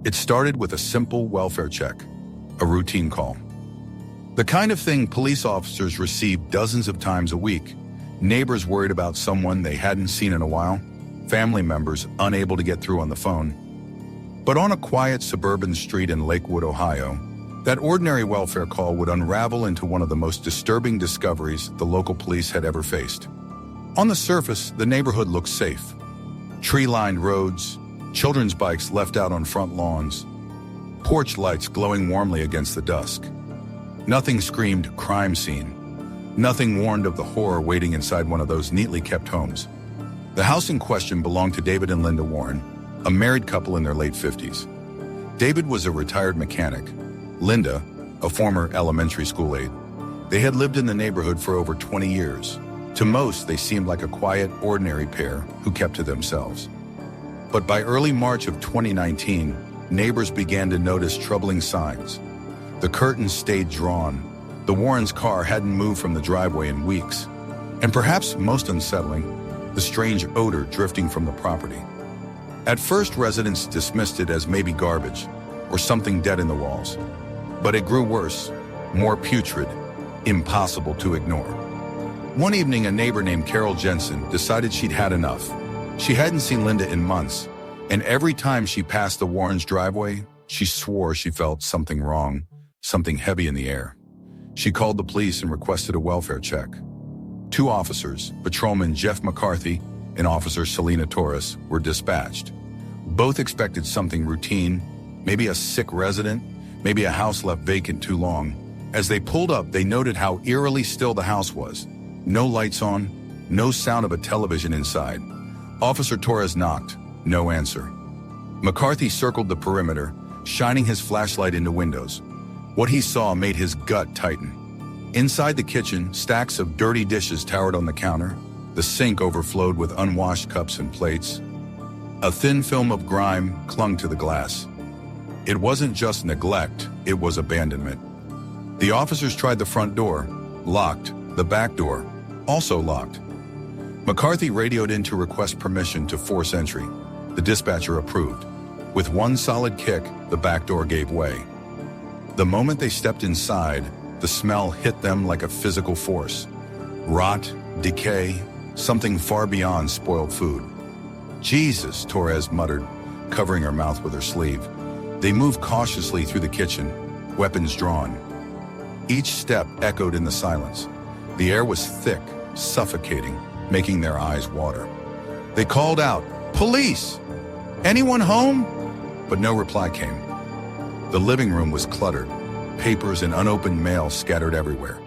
It started with a simple welfare check, a routine call. The kind of thing police officers receive dozens of times a week. Neighbors worried about someone they hadn't seen in a while, family members unable to get through on the phone. But on a quiet suburban street in Lakewood, Ohio, that ordinary welfare call would unravel into one of the most disturbing discoveries the local police had ever faced. On the surface, the neighborhood looked safe. Tree-lined roads, children's bikes left out on front lawns, porch lights glowing warmly against the dusk. Nothing screamed crime scene. Nothing warned of the horror waiting inside one of those neatly kept homes. The house in question belonged to David and Linda Warren, a married couple in their late 50s. David was a retired mechanic. Linda, a former elementary school aide. They had lived in the neighborhood for over 20 years. To most, they seemed like a quiet, ordinary pair who kept to themselves. But by early March of 2019, neighbors began to notice troubling signs. The curtains stayed drawn. The Warrens' car hadn't moved from the driveway in weeks. And perhaps most unsettling, the strange odor drifting from the property. At first, residents dismissed it as maybe garbage or something dead in the walls. But it grew worse, more putrid, impossible to ignore. One evening, a neighbor named Carol Jensen decided she'd had enough. She hadn't seen Linda in months, and every time she passed the Warrens' driveway, she swore she felt something wrong, something heavy in the air. She called the police and requested a welfare check. 2 officers, Patrolman Jeff McCarthy and Officer Selena Torres, were dispatched. Both expected something routine, maybe a sick resident, maybe a house left vacant too long. As they pulled up, they noted how eerily still the house was. No lights on, no sound of a television inside. Officer Torres knocked, no answer. McCarthy circled the perimeter, shining his flashlight into windows. What he saw made his gut tighten. Inside the kitchen, stacks of dirty dishes towered on the counter. The sink overflowed with unwashed cups and plates. A thin film of grime clung to the glass. It wasn't just neglect, it was abandonment. The officers tried the front door, locked. The back door, also locked. McCarthy radioed in to request permission to force entry. The dispatcher approved. With one solid kick, the back door gave way. The moment they stepped inside, the smell hit them like a physical force. Rot, decay, something far beyond spoiled food. "Jesus," Torres muttered, covering her mouth with her sleeve. They moved cautiously through the kitchen, weapons drawn. Each step echoed in the silence. The air was thick, suffocating, making their eyes water. They called out, "Police! Anyone home?" But no reply came. The living room was cluttered, papers and unopened mail scattered everywhere.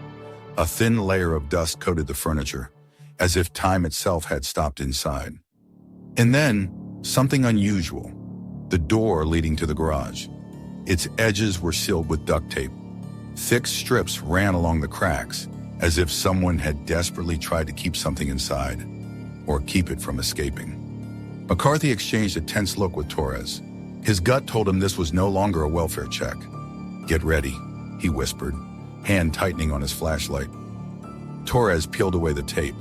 A thin layer of dust coated the furniture, as if time itself had stopped inside. And then, something unusual. The door leading to the garage. Its edges were sealed with duct tape. Thick strips ran along the cracks, as if someone had desperately tried to keep something inside, or keep it from escaping. McCarthy exchanged a tense look with Torres. His gut told him this was no longer a welfare check. "Get ready," he whispered, hand tightening on his flashlight. Torres peeled away the tape.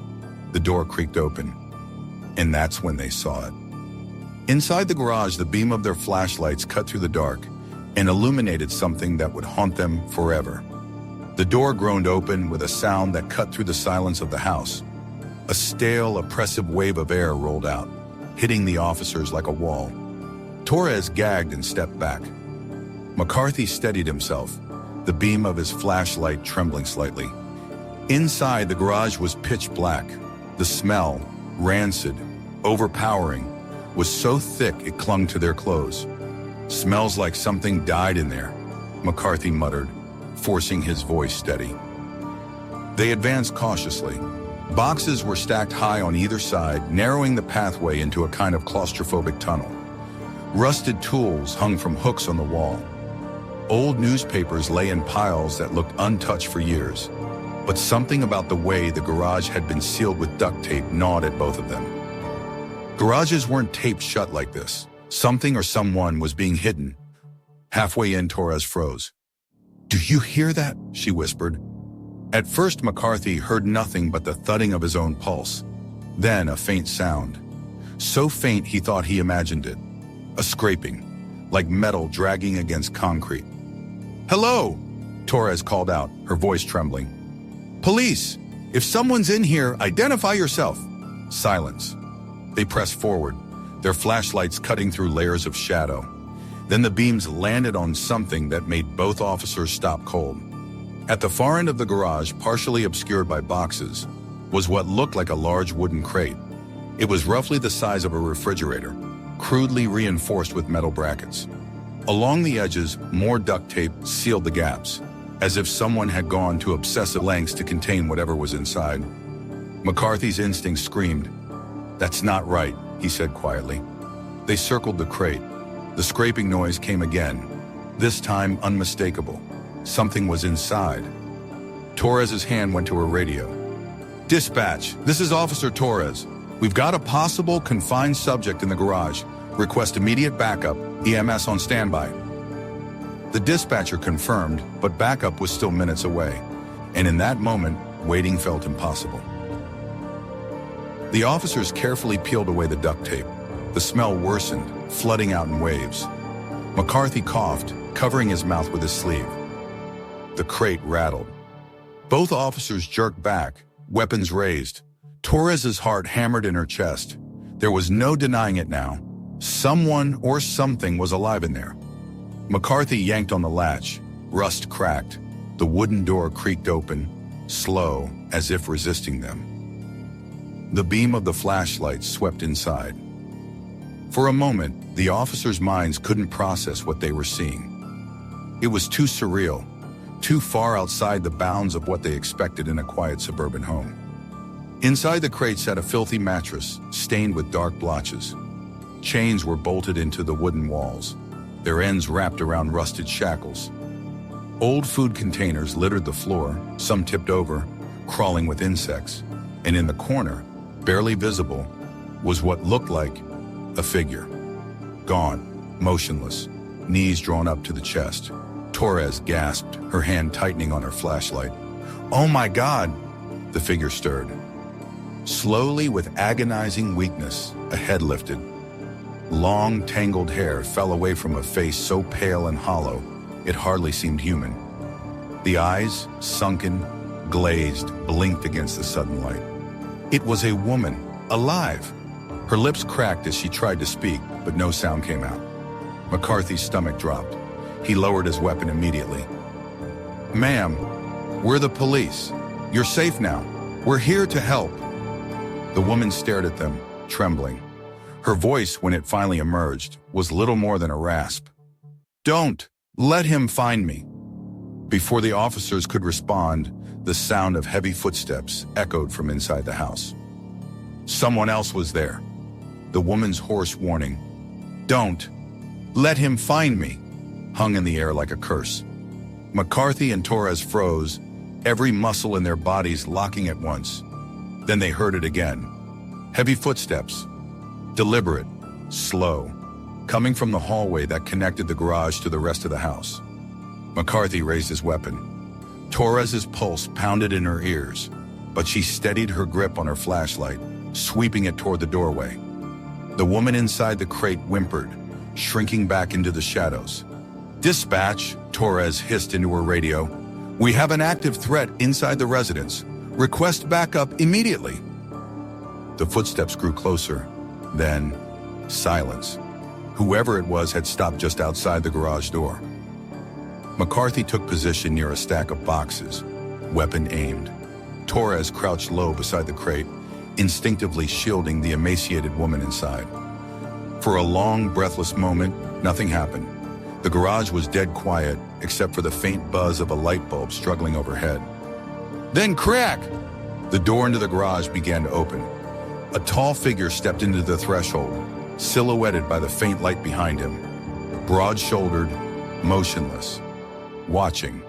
The door creaked open, and that's when they saw it. Inside the garage, the beam of their flashlights cut through the dark and illuminated something that would haunt them forever. The door groaned open with a sound that cut through the silence of the house. A stale, oppressive wave of air rolled out, hitting the officers like a wall. Torres gagged and stepped back. McCarthy steadied himself, the beam of his flashlight trembling slightly. Inside, the garage was pitch black. The smell, rancid, overpowering, was so thick it clung to their clothes. "Smells like something died in there," McCarthy muttered, forcing his voice steady. They advanced cautiously. Boxes were stacked high on either side, narrowing the pathway into a kind of claustrophobic tunnel. Rusted tools hung from hooks on the wall. Old newspapers lay in piles that looked untouched for years. But something about the way the garage had been sealed with duct tape gnawed at both of them. Garages weren't taped shut like this. Something or someone was being hidden. Halfway in, Torres froze. "Do you hear that?" she whispered. At first, McCarthy heard nothing but the thudding of his own pulse. Then a faint sound. So faint he thought he imagined it. A scraping, like metal dragging against concrete. "Hello," Torres called out, her voice trembling. "Police! If someone's in here, identify yourself." Silence. They pressed forward, their flashlights cutting through layers of shadow. Then the beams landed on something that made both officers stop cold. At the far end of the garage, partially obscured by boxes, was what looked like a large wooden crate. It was roughly the size of a refrigerator, crudely reinforced with metal brackets. Along the edges, more duct tape sealed the gaps, as if someone had gone to obsessive lengths to contain whatever was inside. McCarthy's instinct screamed, "That's not right," he said quietly. They circled the crate. The scraping noise came again, this time unmistakable. Something was inside. Torres's hand went to her radio. "Dispatch, this is Officer Torres. We've got a possible confined subject in the garage. Request immediate backup, EMS on standby." The dispatcher confirmed, but backup was still minutes away, and in that moment, waiting felt impossible. The officers carefully peeled away the duct tape. The smell worsened, flooding out in waves. McCarthy coughed, covering his mouth with his sleeve. The crate rattled. Both officers jerked back, weapons raised. Torres's heart hammered in her chest. There was no denying it now. Someone or something was alive in there. McCarthy yanked on the latch. Rust cracked. The wooden door creaked open, slow, as if resisting them. The beam of the flashlight swept inside. For a moment, the officers' minds couldn't process what they were seeing. It was too surreal, too far outside the bounds of what they expected in a quiet suburban home. Inside the crate sat a filthy mattress, stained with dark blotches. Chains were bolted into the wooden walls, their ends wrapped around rusted shackles. Old food containers littered the floor, some tipped over, crawling with insects, and in the corner, barely visible, was what looked like a figure. Gaunt, motionless, knees drawn up to the chest. Torres gasped, her hand tightening on her flashlight. "Oh my God!" The figure stirred. Slowly, with agonizing weakness, a head lifted. Long, tangled hair fell away from a face so pale and hollow, it hardly seemed human. The eyes, sunken, glazed, blinked against the sudden light. It was a woman, alive. Her lips cracked as she tried to speak, but no sound came out. McCarthy's stomach dropped. He lowered his weapon immediately. "Ma'am, we're the police. You're safe now. We're here to help." The woman stared at them, trembling. Her voice, when it finally emerged, was little more than a rasp. "Don't let him find me." Before the officers could respond, the sound of heavy footsteps echoed from inside the house. Someone else was there. The woman's hoarse warning, "Don't let him find me," hung in the air like a curse. McCarthy and Torres froze, every muscle in their bodies locking at once. Then they heard it again. Heavy footsteps, deliberate, slow, coming from the hallway that connected the garage to the rest of the house. McCarthy raised his weapon. Torres's pulse pounded in her ears, but she steadied her grip on her flashlight, sweeping it toward the doorway. The woman inside the crate whimpered, shrinking back into the shadows. "Dispatch," Torres hissed into her radio. "We have an active threat inside the residence. Request backup immediately." The footsteps grew closer. Then, silence. Whoever it was had stopped just outside the garage door. McCarthy took position near a stack of boxes, weapon aimed. Torres crouched low beside the crate, instinctively shielding the emaciated woman inside. For a long, breathless moment, nothing happened. The garage was dead quiet, except for the faint buzz of a light bulb struggling overhead. Then crack! The door into the garage began to open. A tall figure stepped into the threshold, silhouetted by the faint light behind him. Broad-shouldered, motionless, watching.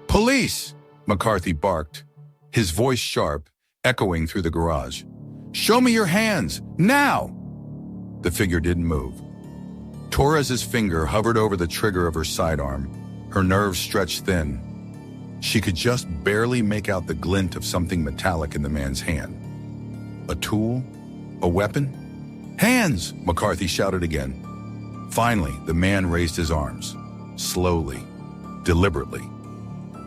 "Police!" McCarthy barked, his voice sharp, echoing through the garage. "Show me your hands, now!" The figure didn't move. Torres's finger hovered over the trigger of her sidearm, her nerves stretched thin. She could just barely make out the glint of something metallic in the man's hand. A tool? A weapon? "Hands!" McCarthy shouted again. Finally, the man raised his arms, slowly, deliberately.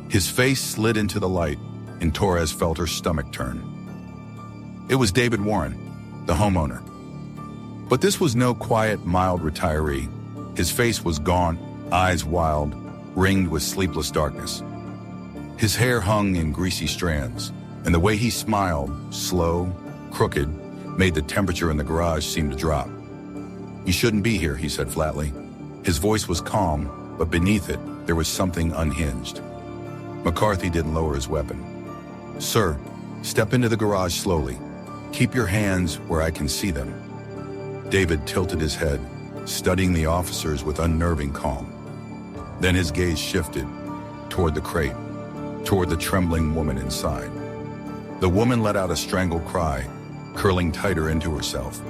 His face slid into the light, and Torres felt her stomach turn. It was David Warren, the homeowner. But this was no quiet, mild retiree. His face was gaunt, eyes wild, ringed with sleepless darkness. His hair hung in greasy strands, and the way he smiled, slow, crooked, made the temperature in the garage seem to drop. "You shouldn't be here," he said flatly. His voice was calm, but beneath it, there was something unhinged. McCarthy didn't lower his weapon. "Sir, step into the garage slowly. Keep your hands where I can see them." David tilted his head, studying the officers with unnerving calm. Then his gaze shifted toward the crate, toward the trembling woman inside. The woman let out a strangled cry, curling tighter into herself.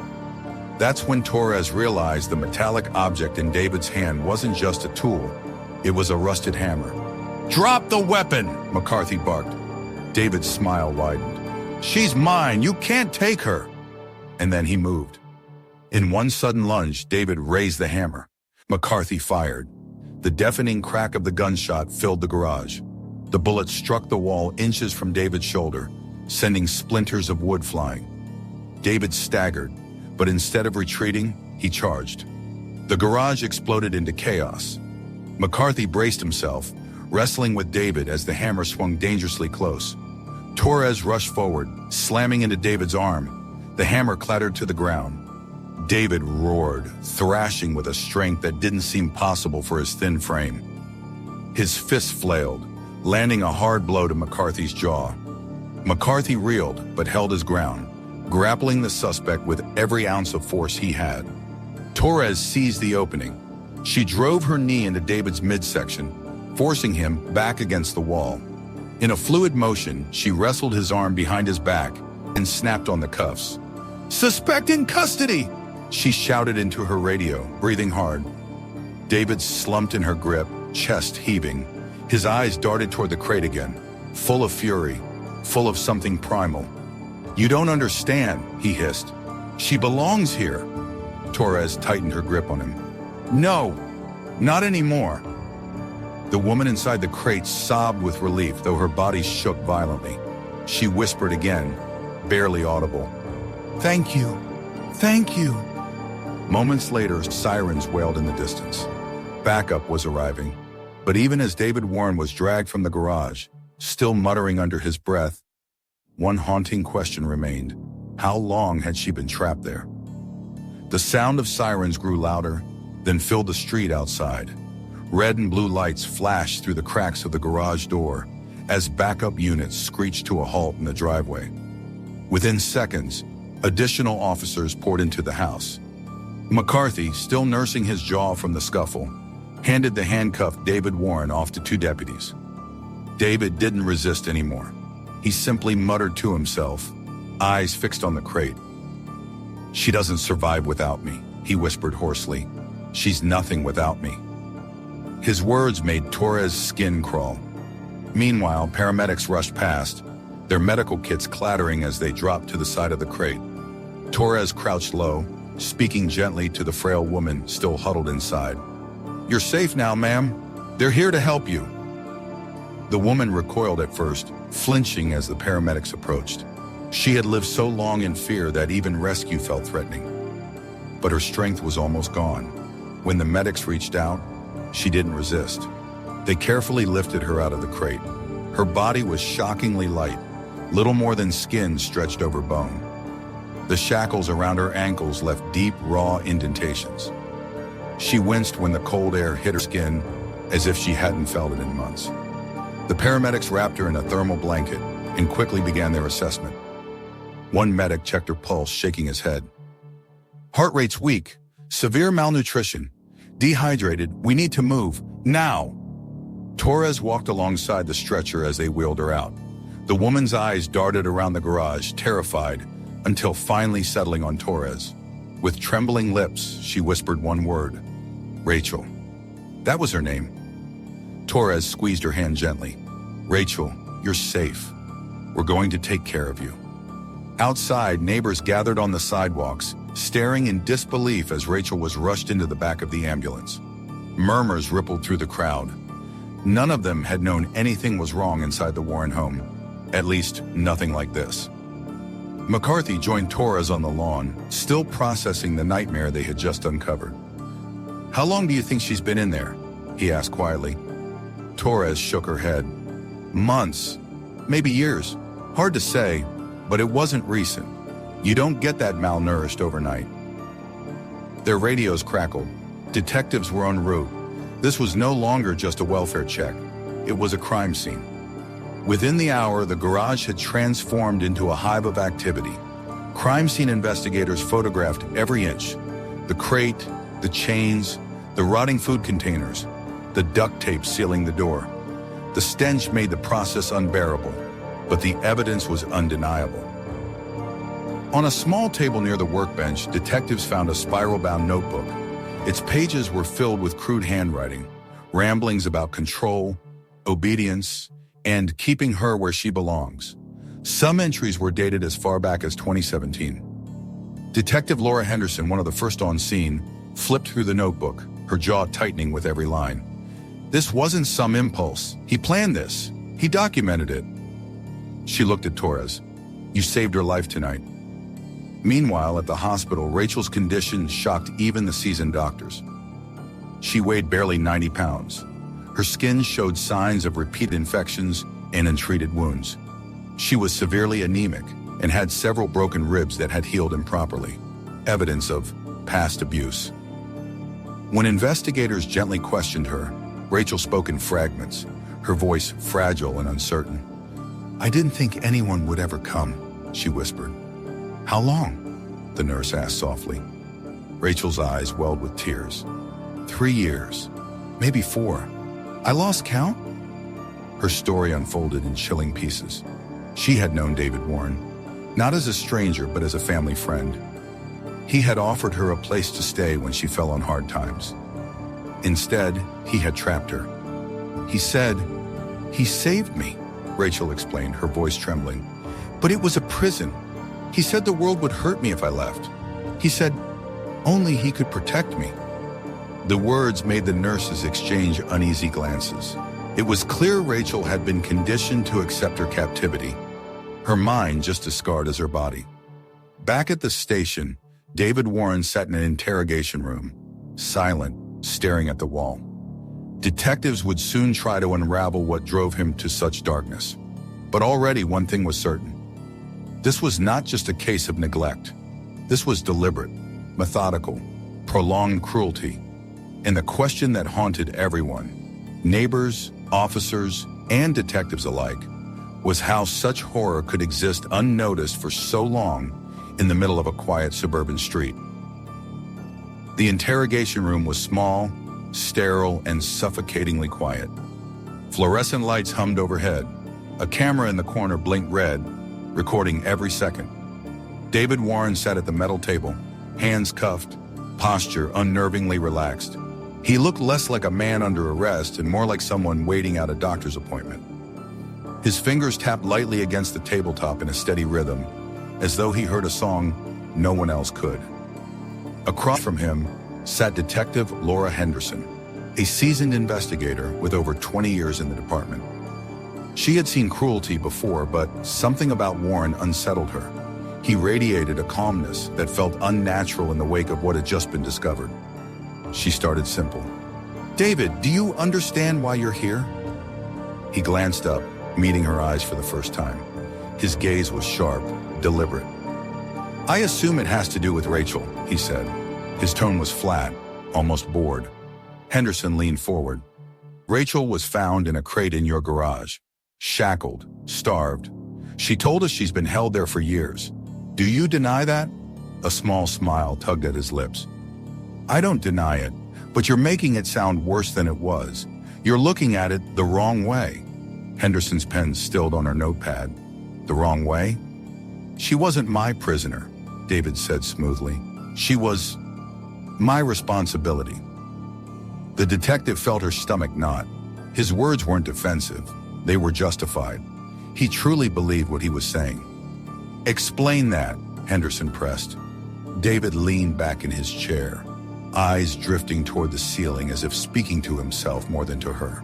That's when Torres realized the metallic object in David's hand wasn't just a tool, it was a rusted hammer. "Drop the weapon!" McCarthy barked. David's smile widened. "She's mine, you can't take her!" And then he moved. In one sudden lunge, David raised the hammer. McCarthy fired. The deafening crack of the gunshot filled the garage. The bullet struck the wall inches from David's shoulder, sending splinters of wood flying. David staggered, but instead of retreating, he charged. The garage exploded into chaos. McCarthy braced himself, wrestling with David as the hammer swung dangerously close. Torres rushed forward, slamming into David's arm. The hammer clattered to the ground. David roared, thrashing with a strength that didn't seem possible for his thin frame. His fist flailed, landing a hard blow to McCarthy's jaw. McCarthy reeled, but held his ground, grappling the suspect with every ounce of force he had. Torres seized the opening. She drove her knee into David's midsection, forcing him back against the wall. In a fluid motion, she wrestled his arm behind his back and snapped on the cuffs. "Suspect in custody!" she shouted into her radio, breathing hard. David slumped in her grip, chest heaving. His eyes darted toward the crate again, full of fury, full of something primal. "You don't understand," he hissed. "She belongs here." Torres tightened her grip on him. "No, not anymore." The woman inside the crate sobbed with relief, though her body shook violently. She whispered again, barely audible, "Thank you, thank you." Moments later, sirens wailed in the distance. Backup was arriving. But even as David Warren was dragged from the garage, still muttering under his breath, one haunting question remained. How long had she been trapped there? The sound of sirens grew louder, then filled the street outside. Red and blue lights flashed through the cracks of the garage door as backup units screeched to a halt in the driveway. Within seconds, additional officers poured into the house. McCarthy, still nursing his jaw from the scuffle, handed the handcuffed David Warren off to two deputies. David didn't resist anymore. He simply muttered to himself, eyes fixed on the crate. "She doesn't survive without me," he whispered hoarsely. "She's nothing without me." His words made Torres' skin crawl. Meanwhile, paramedics rushed past, their medical kits clattering as they dropped to the side of the crate. Torres crouched low, speaking gently to the frail woman still huddled inside. "You're safe now, ma'am. They're here to help you." The woman recoiled at first, flinching as the paramedics approached. She had lived so long in fear that even rescue felt threatening. But her strength was almost gone. When the medics reached out, she didn't resist. They carefully lifted her out of the crate. Her body was shockingly light, little more than skin stretched over bone. The shackles around her ankles left deep, raw indentations. She winced when the cold air hit her skin, as if she hadn't felt it in months. The paramedics wrapped her in a thermal blanket and quickly began their assessment. One medic checked her pulse, shaking his head. "Heart rate's weak, severe malnutrition, dehydrated, we need to move, now." Torres walked alongside the stretcher as they wheeled her out. The woman's eyes darted around the garage, terrified, until finally settling on Torres. With trembling lips, she whispered one word, "Rachel." That was her name. Torres squeezed her hand gently. "Rachel, you're safe. We're going to take care of you." Outside, neighbors gathered on the sidewalks, staring in disbelief as Rachel was rushed into the back of the ambulance. Murmurs rippled through the crowd. None of them had known anything was wrong inside the Warren home. At least, nothing like this. McCarthy joined Torres on the lawn, still processing the nightmare they had just uncovered. "How long do you think she's been in there?" he asked quietly. Torres shook her head. "Months, maybe years. Hard to say, but it wasn't recent. You don't get that malnourished overnight." Their radios crackled. Detectives were en route. This was no longer just a welfare check. It was a crime scene. Within the hour, the garage had transformed into a hive of activity. Crime scene investigators photographed every inch. The crate, the chains, the rotting food containers, the duct tape sealing the door. The stench made the process unbearable, but the evidence was undeniable. On a small table near the workbench, detectives found a spiral-bound notebook. Its pages were filled with crude handwriting, ramblings about control, obedience, and keeping her where she belongs. Some entries were dated as far back as 2017. Detective Laura Henderson, one of the first on scene, flipped through the notebook, her jaw tightening with every line. This wasn't some impulse. He planned this. He documented it. She looked at Torres. "You saved her life tonight." Meanwhile, at the hospital, Rachel's condition shocked even the seasoned doctors. She weighed barely 90 pounds. Her skin showed signs of repeat infections and untreated wounds. She was severely anemic and had several broken ribs that had healed improperly, evidence of past abuse. When investigators gently questioned her, Rachel spoke in fragments, her voice fragile and uncertain. "I didn't think anyone would ever come," she whispered. "How long?" the nurse asked softly. Rachel's eyes welled with tears. 3 years, maybe 4. I lost count." Her story unfolded in chilling pieces. She had known David Warren, not as a stranger but as a family friend. He had offered her a place to stay when she fell on hard times. Instead, he had trapped her. He said, "He saved me," Rachel explained, her voice trembling. "But it was a prison. He said the world would hurt me if I left. He said only he could protect me." The words made the nurses exchange uneasy glances. It was clear Rachel had been conditioned to accept her captivity, her mind just as scarred as her body. Back at the station, David Warren sat in an interrogation room, silent, staring at the wall. Detectives would soon try to unravel what drove him to such darkness. But already one thing was certain. This was not just a case of neglect. This was deliberate, methodical, prolonged cruelty. And the question that haunted everyone, neighbors, officers, and detectives alike, was how such horror could exist unnoticed for so long in the middle of a quiet suburban street. The interrogation room was small, sterile, and suffocatingly quiet. Fluorescent lights hummed overhead. A camera in the corner blinked red, recording every second. David Warren sat at the metal table, hands cuffed, posture unnervingly relaxed. He looked less like a man under arrest and more like someone waiting out a doctor's appointment. His fingers tapped lightly against the tabletop in a steady rhythm, as though he heard a song no one else could. Across from him sat Detective Laura Henderson, a seasoned investigator with over 20 years in the department. She had seen cruelty before, but something about Warren unsettled her. He radiated a calmness that felt unnatural in the wake of what had just been discovered. She started simple. "David, do you understand why you're here?" He glanced up, meeting her eyes for the first time. His gaze was sharp, deliberate. "I assume it has to do with Rachel," he said. His tone was flat, almost bored. Henderson leaned forward. "Rachel was found in a crate in your garage, shackled, starved. She told us she's been held there for years. Do you deny that?" A small smile tugged at his lips. "I don't deny it, but you're making it sound worse than it was. You're looking at it the wrong way." Henderson's pen stilled on her notepad. "The wrong way?" "She wasn't my prisoner," David said smoothly. "She was my responsibility." The detective felt her stomach knot. His words weren't defensive. They were justified. He truly believed what he was saying. "Explain that," Henderson pressed. David leaned back in his chair, eyes drifting toward the ceiling as if speaking to himself more than to her.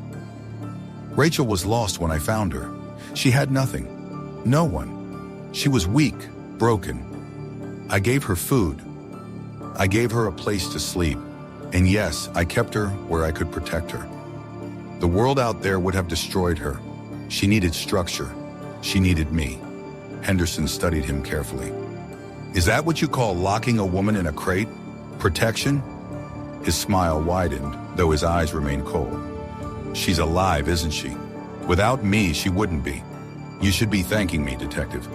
Rachel was lost when I found her. She had nothing. No one. She was weak, broken. I gave her food. I gave her a place to sleep. And yes, I kept her where I could protect her. The world out there would have destroyed her. She needed structure. She needed me. Henderson studied him carefully. Is that what you call locking a woman in a crate? Protection? His smile widened, though his eyes remained cold. She's alive, isn't she? Without me, she wouldn't be. You should be thanking me, Detective.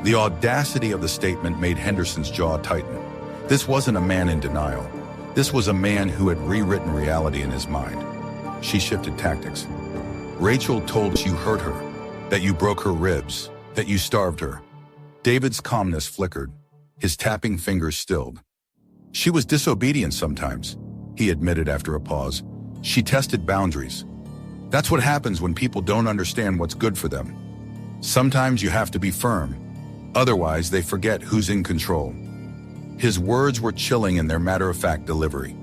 The audacity of the statement made Henderson's jaw tighten. This wasn't a man in denial. This was a man who had rewritten reality in his mind. She shifted tactics. Rachel told us you hurt her, that you broke her ribs, that you starved her. David's calmness flickered. His tapping fingers stilled. She was disobedient sometimes, he admitted after a pause. She tested boundaries. That's what happens when people don't understand what's good for them. Sometimes you have to be firm. Otherwise, they forget who's in control. His words were chilling in their matter-of-fact delivery.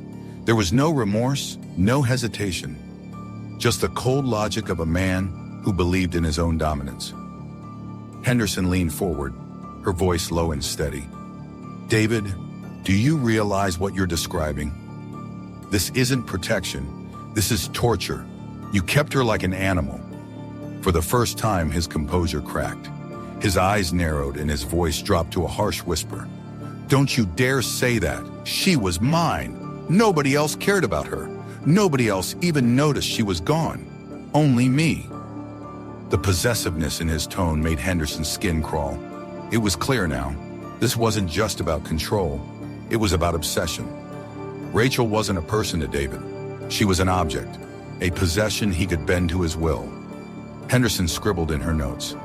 There was no remorse, no hesitation. Just the cold logic of a man who believed in his own dominance. Henderson leaned forward, her voice low and steady. David, do you realize what you're describing? This isn't protection. This is torture. You kept her like an animal. For the first time, his composure cracked. His eyes narrowed and his voice dropped to a harsh whisper. Don't you dare say that. She was mine. Nobody else cared about her. Nobody else even noticed she was gone. Only me. The possessiveness in his tone made Henderson's skin crawl. It was clear now. This wasn't just about control. It was about obsession. Rachel wasn't a person to David. She was an object, a possession he could bend to his will. Henderson scribbled in her notes.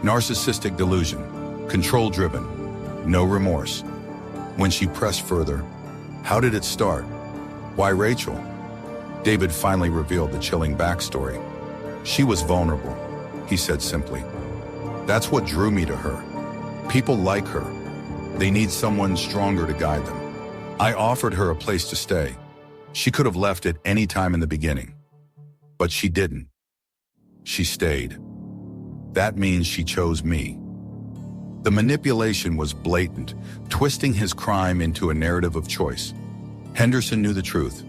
Narcissistic delusion, control-driven, no remorse. When she pressed further, how did it start? Why Rachel? David finally revealed the chilling backstory. She was vulnerable, he said simply. That's what drew me to her. People like her. They need someone stronger to guide them. I offered her a place to stay. She could have left at any time in the beginning. But she didn't. She stayed. That means she chose me. The manipulation was blatant, twisting his crime into a narrative of choice. Henderson knew the truth.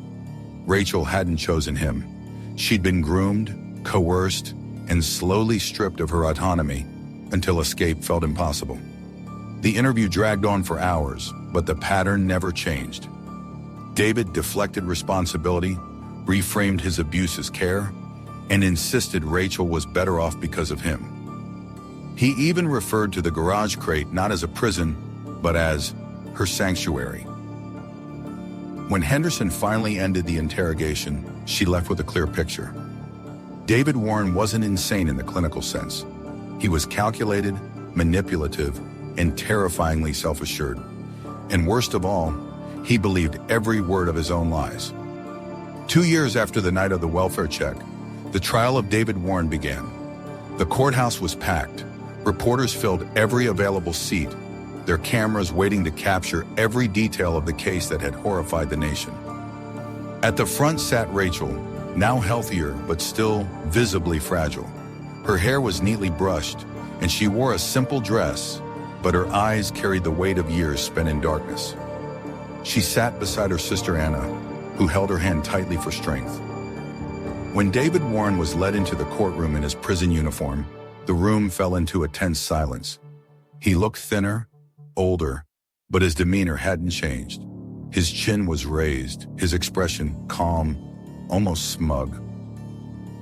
Rachel hadn't chosen him. She'd been groomed, coerced, and slowly stripped of her autonomy until escape felt impossible. The interview dragged on for hours, but the pattern never changed. David deflected responsibility, reframed his abuse as care, and insisted Rachel was better off because of him. He even referred to the garage crate not as a prison, but as her sanctuary. When Henderson finally ended the interrogation, she left with a clear picture. David Warren wasn't insane in the clinical sense. He was calculated, manipulative, and terrifyingly self-assured. And worst of all, he believed every word of his own lies. 2 years after the night of the welfare check, the trial of David Warren began. The courthouse was packed. Reporters filled every available seat, their cameras waiting to capture every detail of the case that had horrified the nation. At the front sat Rachel, now healthier but still visibly fragile. Her hair was neatly brushed, and she wore a simple dress, but her eyes carried the weight of years spent in darkness. She sat beside her sister Anna, who held her hand tightly for strength. When David Warren was led into the courtroom in his prison uniform, the room fell into a tense silence. He looked thinner, older, but his demeanor hadn't changed. His chin was raised, his expression calm, almost smug.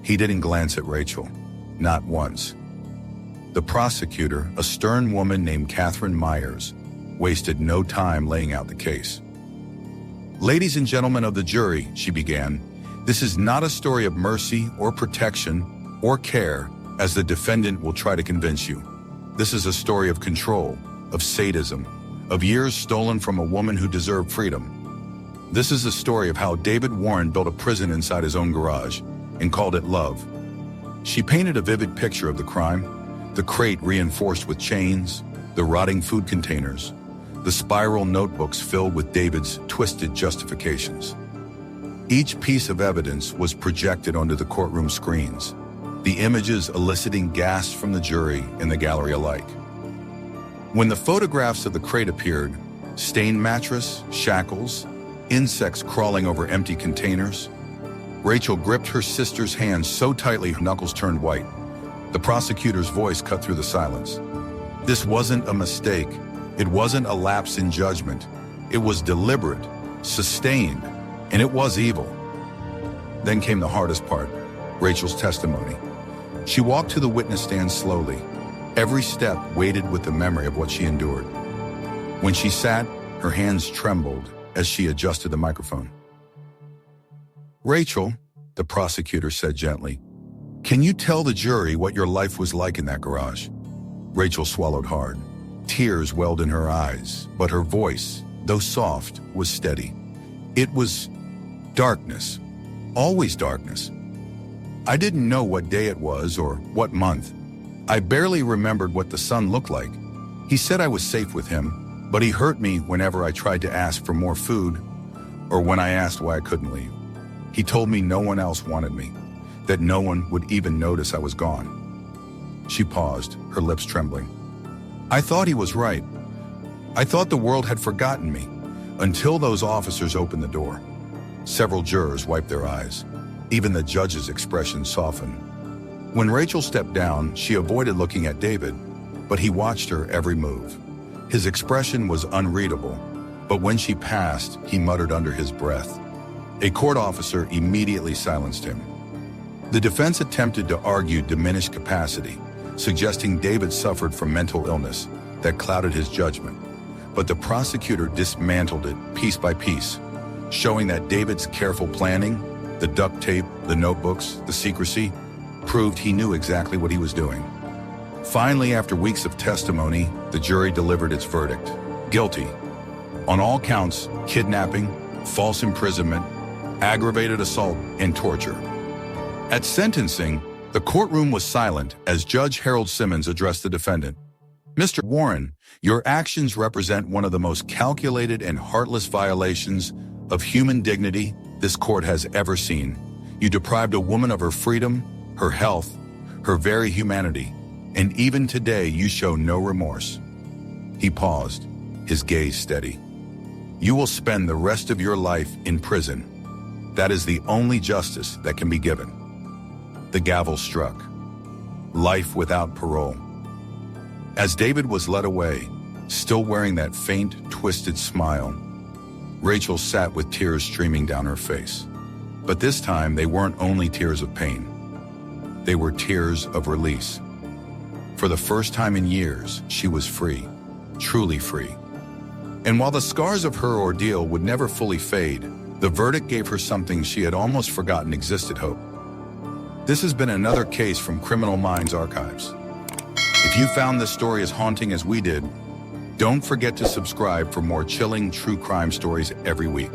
He didn't glance at Rachel, not once. The prosecutor, a stern woman named Catherine Myers, wasted no time laying out the case. Ladies and gentlemen of the jury, she began, this is not a story of mercy or protection or care, as the defendant will try to convince you. This is a story of control, of sadism, of years stolen from a woman who deserved freedom. This is a story of how David Warren built a prison inside his own garage and called it love. She painted a vivid picture of the crime, the crate reinforced with chains, the rotting food containers, the spiral notebooks filled with David's twisted justifications. Each piece of evidence was projected onto the courtroom screens, the images eliciting gasps from the jury and the gallery alike. When the photographs of the crate appeared, stained mattress, shackles, insects crawling over empty containers, Rachel gripped her sister's hand so tightly her knuckles turned white. The prosecutor's voice cut through the silence. This wasn't a mistake. It wasn't a lapse in judgment. It was deliberate, sustained, and it was evil. Then came the hardest part, Rachel's testimony. She walked to the witness stand slowly, every step weighted with the memory of what she endured. When she sat, her hands trembled as she adjusted the microphone. "Rachel," the prosecutor said gently, "can you tell the jury what your life was like in that garage?" Rachel swallowed hard. Tears welled in her eyes, but her voice, though soft, was steady. It was darkness, always darkness. "I didn't know what day it was or what month. I barely remembered what the sun looked like. He said I was safe with him, but he hurt me whenever I tried to ask for more food or when I asked why I couldn't leave. He told me no one else wanted me, that no one would even notice I was gone." She paused, her lips trembling. "I thought he was right. I thought the world had forgotten me, until those officers opened the door." Several jurors wiped their eyes. Even the judge's expression softened. When Rachel stepped down, she avoided looking at David, but he watched her every move. His expression was unreadable, but when she passed, he muttered under his breath. A court officer immediately silenced him. The defense attempted to argue diminished capacity, suggesting David suffered from mental illness that clouded his judgment. But the prosecutor dismantled it piece by piece, showing that David's careful planning, the duct tape, the notebooks, the secrecy, proved he knew exactly what he was doing. Finally, after weeks of testimony, the jury delivered its verdict: guilty on all counts: kidnapping, false imprisonment, aggravated assault, and torture. At sentencing, the courtroom was silent as Judge Harold Simmons addressed the defendant. "Mr. Warren, your actions represent one of the most calculated and heartless violations of human dignity this court has ever seen. You deprived a woman of her freedom, her health, her very humanity, and even today you show no remorse." He paused, his gaze steady. "You will spend the rest of your life in prison. That is the only justice that can be given." The gavel struck. Life without parole. As David was led away, still wearing that faint, twisted smile, Rachel sat with tears streaming down her face. But this time, they weren't only tears of pain. They were tears of release. For the first time in years, she was free, truly free. And while the scars of her ordeal would never fully fade, the verdict gave her something she had almost forgotten existed: hope. This has been another case from Criminal Minds Archives. If you found this story as haunting as we did, don't forget to subscribe for more chilling true crime stories every week.